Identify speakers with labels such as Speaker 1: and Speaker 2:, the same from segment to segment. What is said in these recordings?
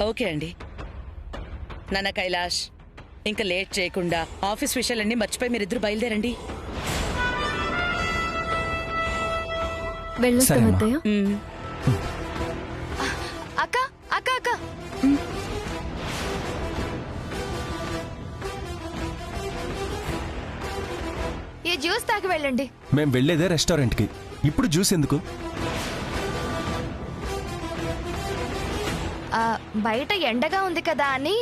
Speaker 1: Okay అండి. నాన్న కైలాష్, ఇంకా లేట్ చేయకుండా ఆఫీస్ విషయాలన్నీ మర్చిపోయి మీరిద్దరు బయలుదేరండి.
Speaker 2: వెళ్ళొస్తాం అత్తయ్య.
Speaker 3: అక్క అక్క అక్క ఈ జ్యూస్ తాగి వెళ్ళండి.
Speaker 4: మేం వెళ్లేదే రెస్టారెంట్కి, ఇప్పుడు జ్యూస్ ఎందుకు?
Speaker 3: బయట ఎండగా ఉంది కదా అని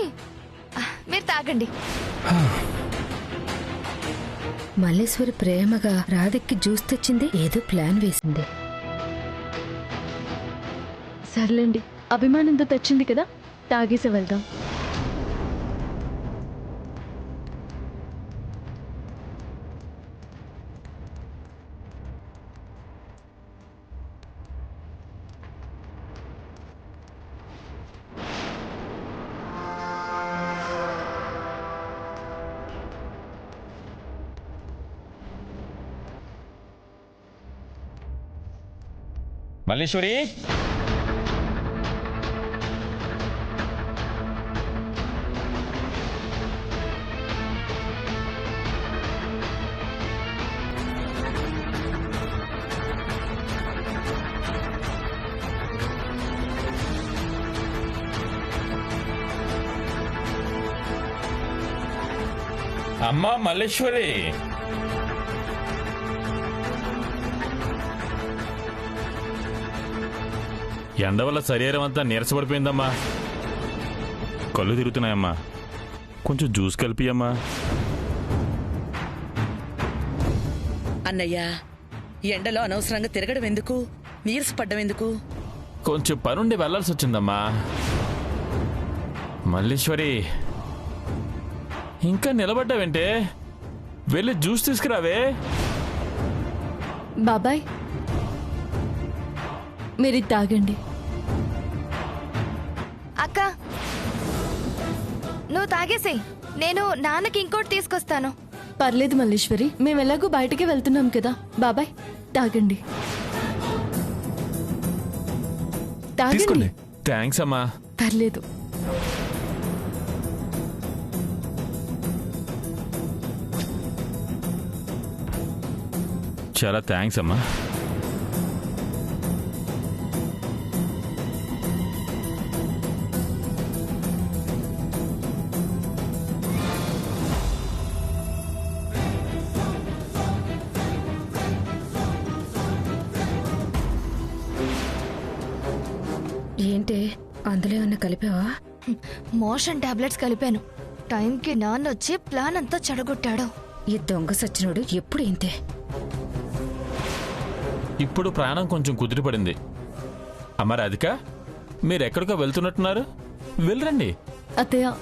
Speaker 3: మీరు తాగండి.
Speaker 2: మల్లేశ్వరి ప్రేమగా రాధకి జ్యూస్ తెచ్చింది, ఏదో ప్లాన్ వేసింది.
Speaker 5: సర్లేండి, అభిమానంతో తెచ్చింది కదా, తాగేసి వెళ్దాం.
Speaker 6: మల్లేశ్వరి, అమ్మా మల్లేశ్వరి, ఎండ వల్ల శరీరం అంతా నీరసపడిపోయిందమ్మా. కళ్ళు తిరుగుతున్నాయమ్మా, కొంచెం జ్యూస్ కలిపియమ్మా.
Speaker 1: అన్నయ్య, ఎండలో అనవసరంగా తిరగడం ఎందుకు, నీరసపడ్డం ఎందుకు?
Speaker 6: కొంచెం పనుండి వెళ్లాల్సి వచ్చిందమ్మా. మల్లేశ్వరి, ఇంకా నిలబడ్డావేంటే, వెళ్ళి జ్యూస్ తీసుకురావే.
Speaker 5: బాబాయ్, మీరు తాగండి.
Speaker 3: అక్క నువ్వు తాగేసేయ్, నేను నాన్నకి ఇంకోటి తీసుకొస్తాను.
Speaker 5: పర్లేదు మల్లేశ్వరి, మేము ఎలాగో బయటికి వెళ్తున్నాం కదా. బాబాయ్ తాగండి, తాగండి.
Speaker 6: థ్యాంక్స్ అమ్మా.
Speaker 5: పర్లేదు.
Speaker 6: చాలా థ్యాంక్స్ అమ్మా.
Speaker 2: ఏంటి అందులో ఏమన్నా కలిపావా?
Speaker 3: మోషన్ టాబ్లెట్స్ కలిపాను. టైంకి నాన్న వచ్చి ప్లాన్ అంతా చెడగొట్టాడు.
Speaker 2: ఈ దొంగ సచ్చినోడు ఎప్పుడు ఇంతే.
Speaker 6: ఇప్పుడు ప్రాణం కొంచెం కుదిరిపడింది. అమ్మ రాధిక, మీరెక్కడికో వెళ్తున్నట్టున్నారు, వెళ్ళరండి.
Speaker 5: అత్తయ్య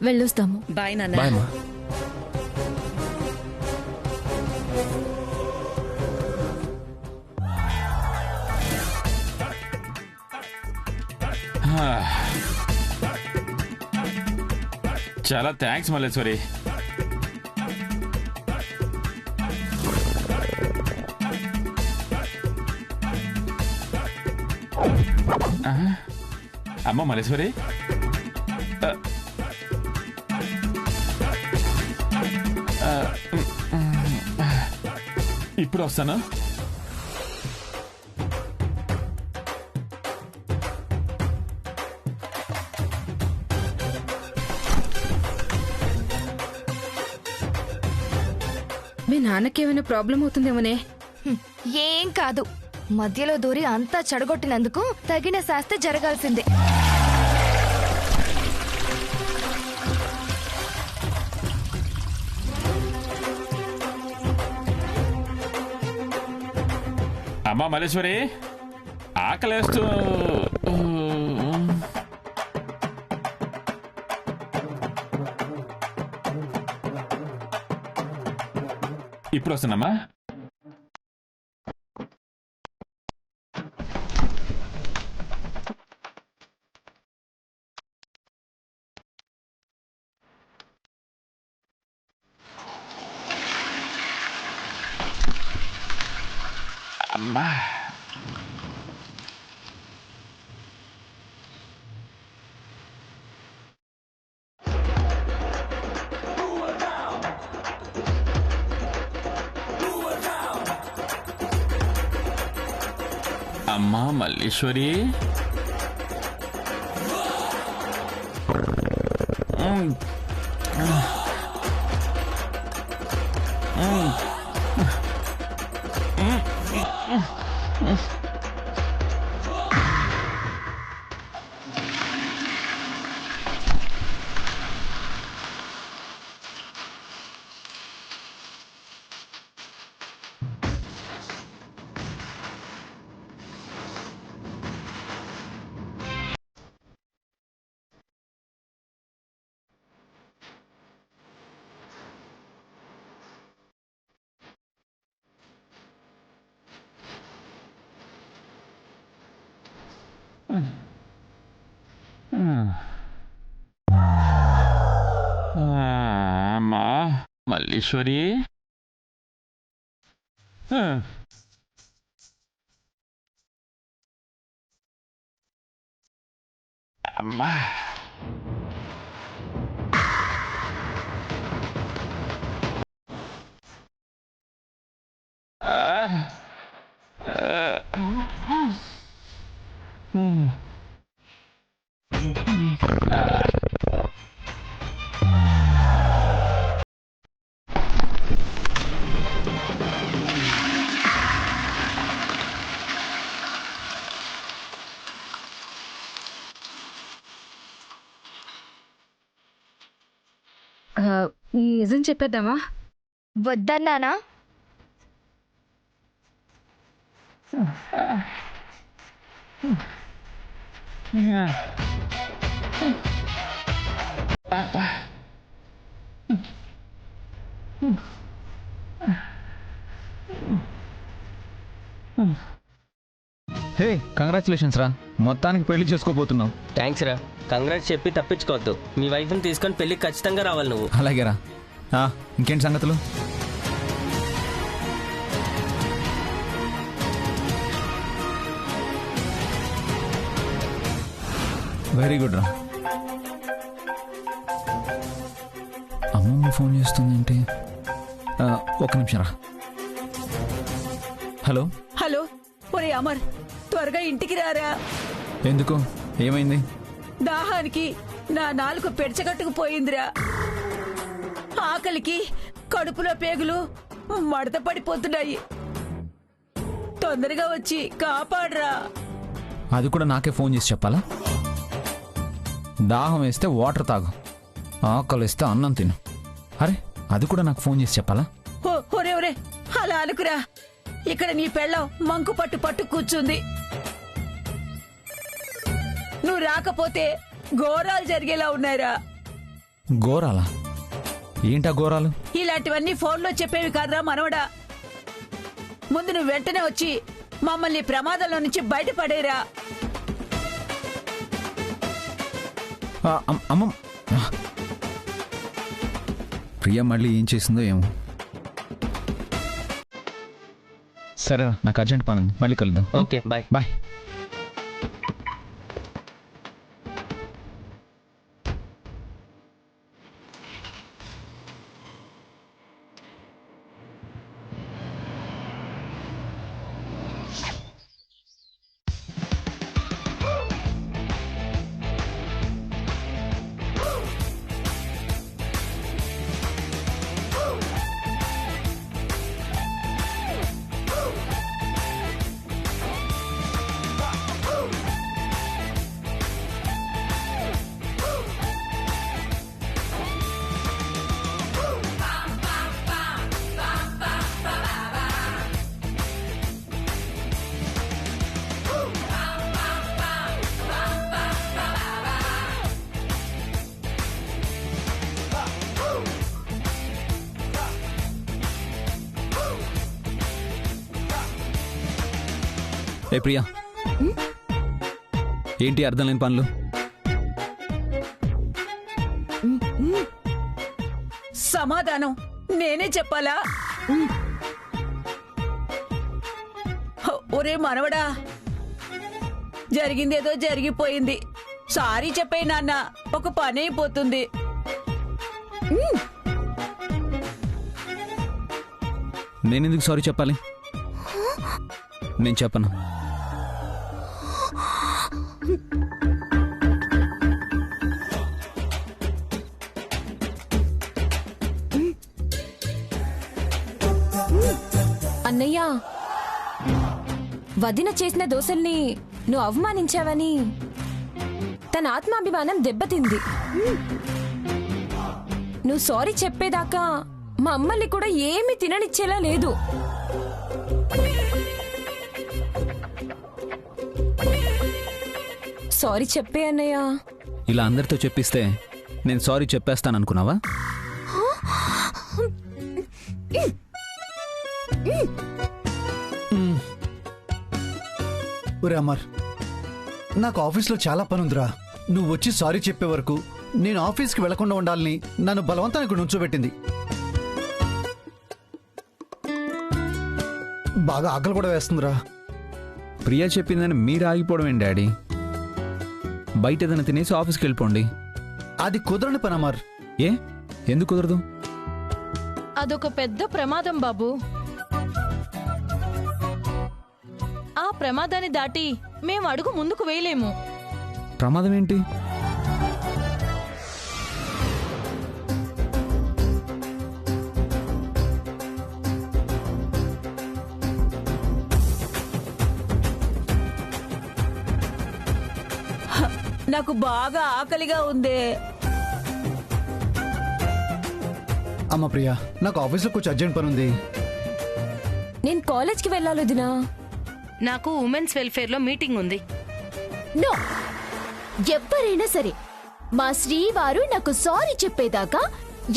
Speaker 5: వెళ్ళొస్తాము.
Speaker 1: బాయ్ నాన్న.
Speaker 4: బాయ్ అమ్మా.
Speaker 6: చాలా థ్యాంక్స్ మల్లేశ్వరి. అమ్మ మల్లేశ్వరి, ఇప్పుడు వస్తాను.
Speaker 2: మీ నాన్నకేమైనా ప్రాబ్లం అవుతుందేమోనే.
Speaker 3: ఏం కాదు, మధ్యలో దూరి అంతా చెడగొట్టినందుకు తగిన శాస్తి జరగాల్సిందే.
Speaker 6: అమ్మా మల్లేశ్వరి, ఆకలేస్తూ ఇప్పుడు వస్తున్నామా. అమ్మా, అమ్మా మల్లీశ్వరి. అమ్మా మల్లీశ్వరి. అమ్మా
Speaker 2: నిజం చెప్పేద్దామా?
Speaker 3: వద్దన్నానా?
Speaker 7: హే కంగ్రాచులేషన్స్ రా, మొత్తానికి పెళ్లి చేసుకోబోతున్నావు.
Speaker 8: థ్యాంక్స్ రా. కంగ్రాట్స్ చెప్పి తప్పించుకోవద్దు. మీ వైఫ్ని తీసుకొని పెళ్ళికి ఖచ్చితంగా రావాలి నువ్వు.
Speaker 7: అలాగే రా. ఇంకేంటి సంగతులు? వెరీ గుడ్ రా. అమ్మమ్మ ఫోన్ చేస్తుందేంటి? ఒక్క నిమిషం రా. హలో.
Speaker 1: హలో, ఒరే అమర్, త్వరగా ఇంటికి రారా.
Speaker 7: ఎందుకు, ఏమైంది?
Speaker 1: దాహానికి నా నాలుక పెడచగట్టుకుపోయిందిరా. ఆకలికి కడుపులో పేగులు మడత పడిపోతున్నాయి. తొందరగా వచ్చి కాపాడరా.
Speaker 7: అది కూడా నాకే ఫోన్ చేసి చెప్పాలా? దాహం వేస్తే వాటర్ తాగు, ఆకలి వేస్తే అన్నం తిను. అరే, అది కూడా నాకు ఫోన్ చేసి చెప్పాలా?
Speaker 1: ఒరే ఒరే, అలా అనుకురా. ఇక్కడ నీ పెళ్ళం మంకు పట్టు పట్టు కూర్చుంది. నువ్వు రాకపోతే ఘోరాలు జరిగేలా ఉన్నాయిరా.
Speaker 7: ఘోరాలా? ఏంటా ఘోరాలు?
Speaker 1: ఇలాంటివన్నీ ఫోన్లో చెప్పేవి కాదురా మనవడా. ముందు నువ్వు వెంటనే వచ్చి మమ్మల్ని ప్రమాదంలో నుంచి బయటపడేరా.
Speaker 7: అమ్మ, ప్రియ మళ్ళీ ఏం చేసిందో ఏమో. సరే, నాకు అర్జెంట్ పని ఉంది, మళ్ళీ కలుద్దాం.
Speaker 8: Okay, bye.
Speaker 7: బాయ్. ఏ ప్రియా, ఏంటి అర్థం లేని పనులు?
Speaker 1: సమాధానం నేనే చెప్పాలా? ఒరే మనవడా, జరిగిందేదో జరిగిపోయింది. సారీ చెప్పే నాన్న, ఒక పని అయిపోతుంది.
Speaker 7: నేనెందుకు సారీ చెప్పాలి? నేను చెప్పను.
Speaker 9: అన్నయ్య, వదిన చేసిన దోశల్ని నువ్వు అవమానించావని తన ఆత్మాభిమానం దెబ్బతింది. నువ్వు సారీ చెప్పేదాకా మా అమ్మల్ని కూడా ఏమీ తిననిచ్చేలా లేదు. సారీ చెప్పే అన్నయ్య.
Speaker 7: ఇలా అందరితో చెప్పిస్తే నేను సారీ చెప్పేస్తాననుకున్నావా?
Speaker 10: ఒరే అమర్, నాకు ఆఫీస్లో చాలా పనుందిరా. నువ్వు వచ్చి సారీ చెప్పే వరకు నేను ఆఫీస్కి వెళ్లకుండా ఉండాలని నన్ను బలవంతానికి నుంచోబెట్టింది. బాగా ఆకలి కూడా వేస్తుందిరా.
Speaker 7: ప్రియా చెప్పిందని మీరు ఆగిపోవడం ఏంటి డాడీ? బయట ఏదైనా తినేసి ఆఫీస్కి వెళ్ళిపోండి.
Speaker 10: అది కుదరని పని అమర్.
Speaker 7: ఏ, ఎందుకు కుదరదు?
Speaker 5: అదొక పెద్ద ప్రమాదం బాబు. ఆ ప్రమాదాన్ని దాటి మేము అడుగు ముందుకు వేయలేము.
Speaker 7: ప్రమాదం ఏంటి?
Speaker 1: నాకు బాగా ఆకలిగా ఉంది.
Speaker 10: అమ్మ ప్రియా, నాకు ఆఫీస్లో కొంచెం అర్జెంట్ పని ఉంది.
Speaker 9: నేను కాలేజ్కి వెళ్ళాలి వదినా.
Speaker 11: నాకు ఉమెన్స్ వెల్ఫేర్ లో మీటింగ్ ఉంది.
Speaker 12: నో, ఎవ్వరైనా సరే మా శ్రీవారు నాకు సారీ చెప్పేదాకా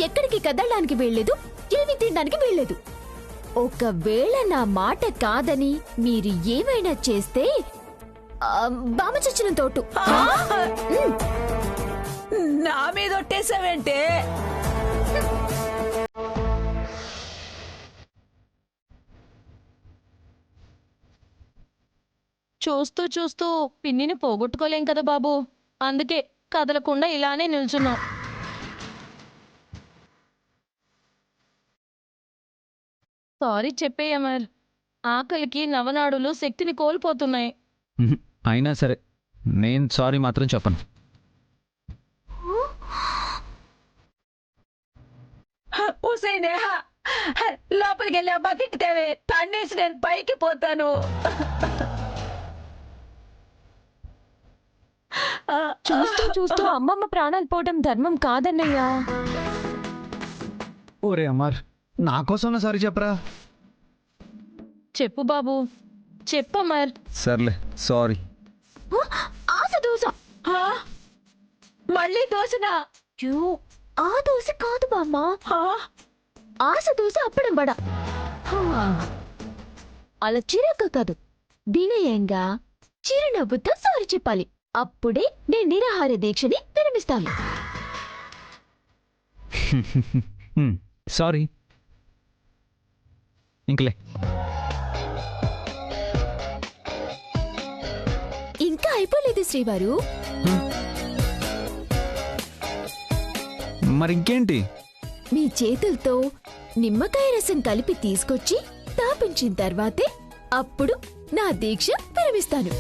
Speaker 12: ఎక్కడికి కదలడానికి వీల్లేదు, ఏమి తినడానికి వీల్లేదు. ఒకవేళ నా మాట కాదని మీరు ఏమైనా చేస్తే బామ చచ్చిన తోటు.
Speaker 1: నా మీద ఒట్టేసావేంటే?
Speaker 5: చూస్తూ చూస్తూ పిన్నిని పోగొట్టుకోలేం కదా బాబు. అందుకే కదలకుండా ఇలానే నిల్చున్నాం. సారీ చెప్పేయమర్. ఆకలికి నవనాడులు శక్తిని కోల్పోతున్నాయి.
Speaker 7: అయినా సరే నేను సారీ మాత్రం చెప్పను.
Speaker 1: లోపలికి వెళ్ళి ఆ బకెట్ తేవే, తన్నేసి నేను పైకి పోతాను.
Speaker 9: చూస్తూ చూస్తూ అమ్మమ్మ ప్రాణాలు పోవడం ధర్మం కాదన్నయ్యా.
Speaker 10: ఓరే అమర్, నా కోసం సారీ చెప్పరా.
Speaker 5: చెప్పు బాబు, చెప్పమర్.
Speaker 7: సర్లే, సారీ.
Speaker 12: ఆశ దోశ.
Speaker 1: మళ్ళీ దోశనా?
Speaker 12: ఆ దోశ కాదు బామ్మ, ఆశ దోశ అప్పడం బడ. అలా చిరాక కాదు, వినయంగా చిరునవ్వుతో సారీ చెప్పాలి. అప్పుడే నేను నిరాహార దీక్షని విరమిస్తాను.
Speaker 7: సారీ. ఇంకలే.
Speaker 12: ఇంకా అయిపోలేదు శ్రీవారు.
Speaker 7: మరి ఇంకేంటి?
Speaker 12: మీ చేతులతో నిమ్మకాయ రసం కలిపి తీసుకొచ్చి తాపించిన తర్వాతే అప్పుడు నా దీక్ష విరమిస్తాను.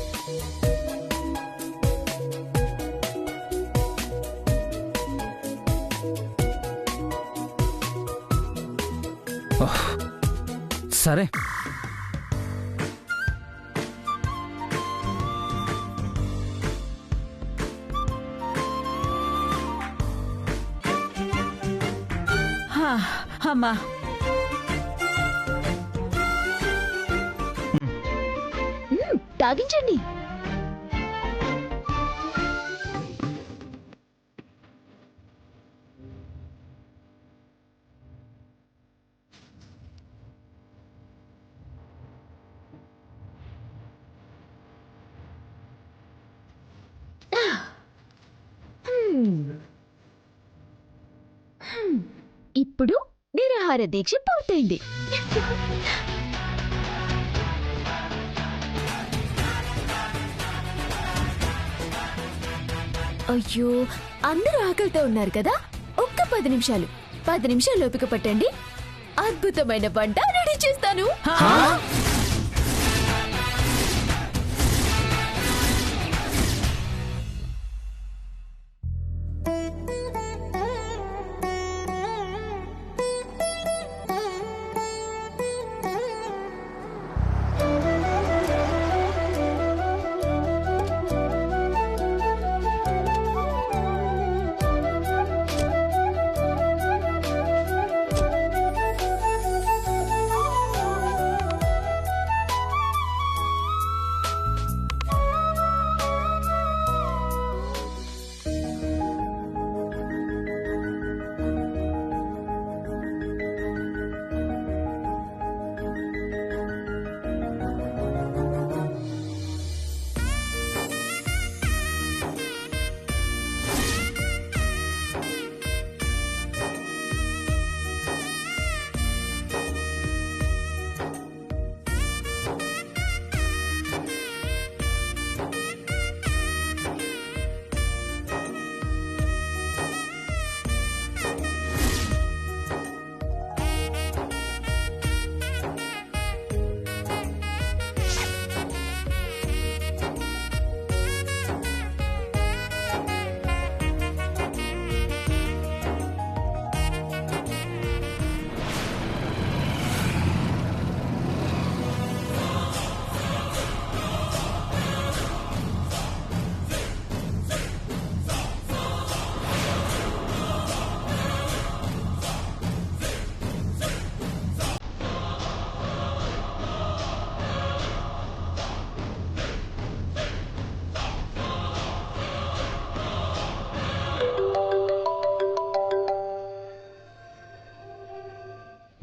Speaker 7: సరే.
Speaker 1: అమ్మా,
Speaker 12: తాగించండి. ఇప్పుడు నిరాహార దీక్ష పూర్తయింది. అయ్యో, అందరూ ఆకలితో ఉన్నారు కదా, ఒక్క 10 నిమిషాలు 10 నిమిషాలు ఓపిక పట్టండి. అద్భుతమైన వంట రెడీ చేస్తాను.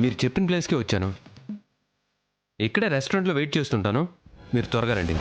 Speaker 13: మీరు చెప్పిన ప్లేస్కే వచ్చాను. ఇక్కడే రెస్టారెంట్లో వెయిట్ చేస్తుంటాను, మీరు త్వరగా రండి.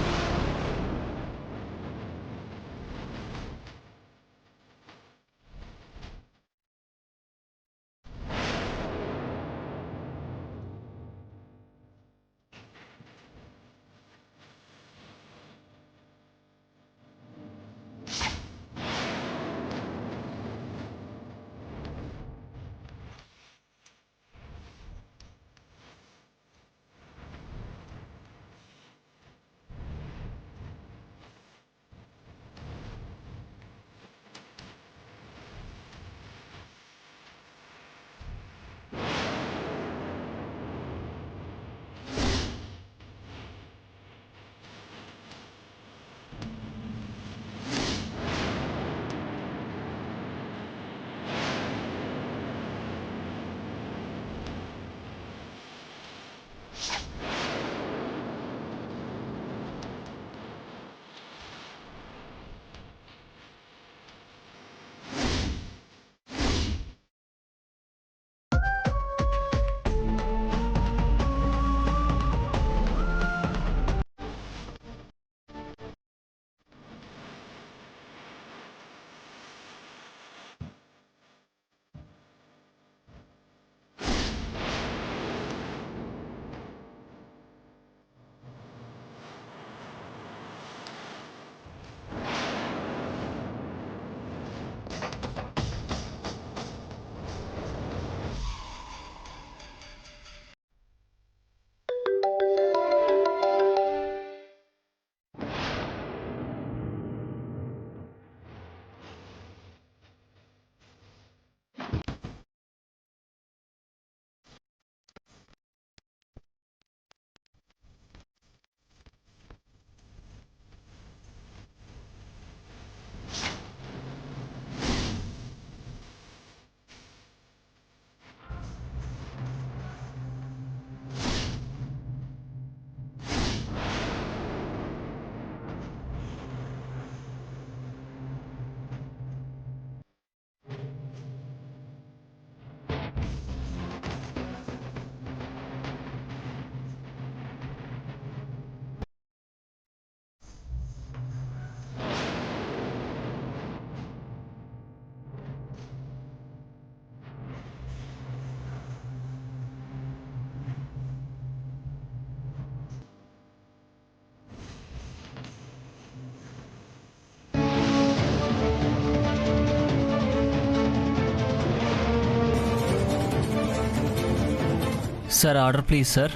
Speaker 14: Sir order please sir.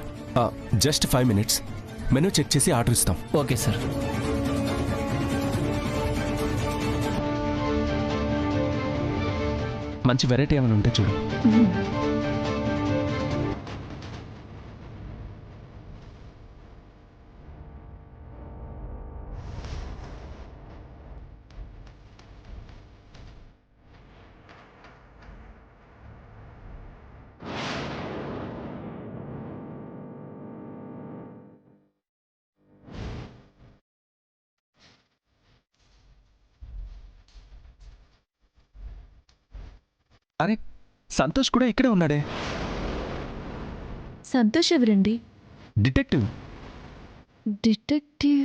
Speaker 4: Just 5 minutes. Menu check చేసి ఆర్డర్ ఇస్తాం.
Speaker 14: Okay sir.
Speaker 4: మంచి వెరైటీ ఏమైనా ఉంటే చూడు. అరే సంతోష్ కూడా ఇక్కడే ఉన్నాడే.
Speaker 9: సంతోష్ ఎవరండి?
Speaker 4: డిటెక్టివ్.
Speaker 9: డిటెక్టివ్?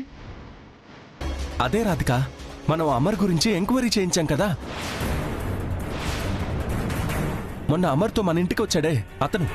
Speaker 4: అదే రాధిక, మనం అమర్ గురించి ఎంక్వైరీ చేయించాం కదా. మొన్న అమర్తో మన ఇంటికి వచ్చాడే అతను.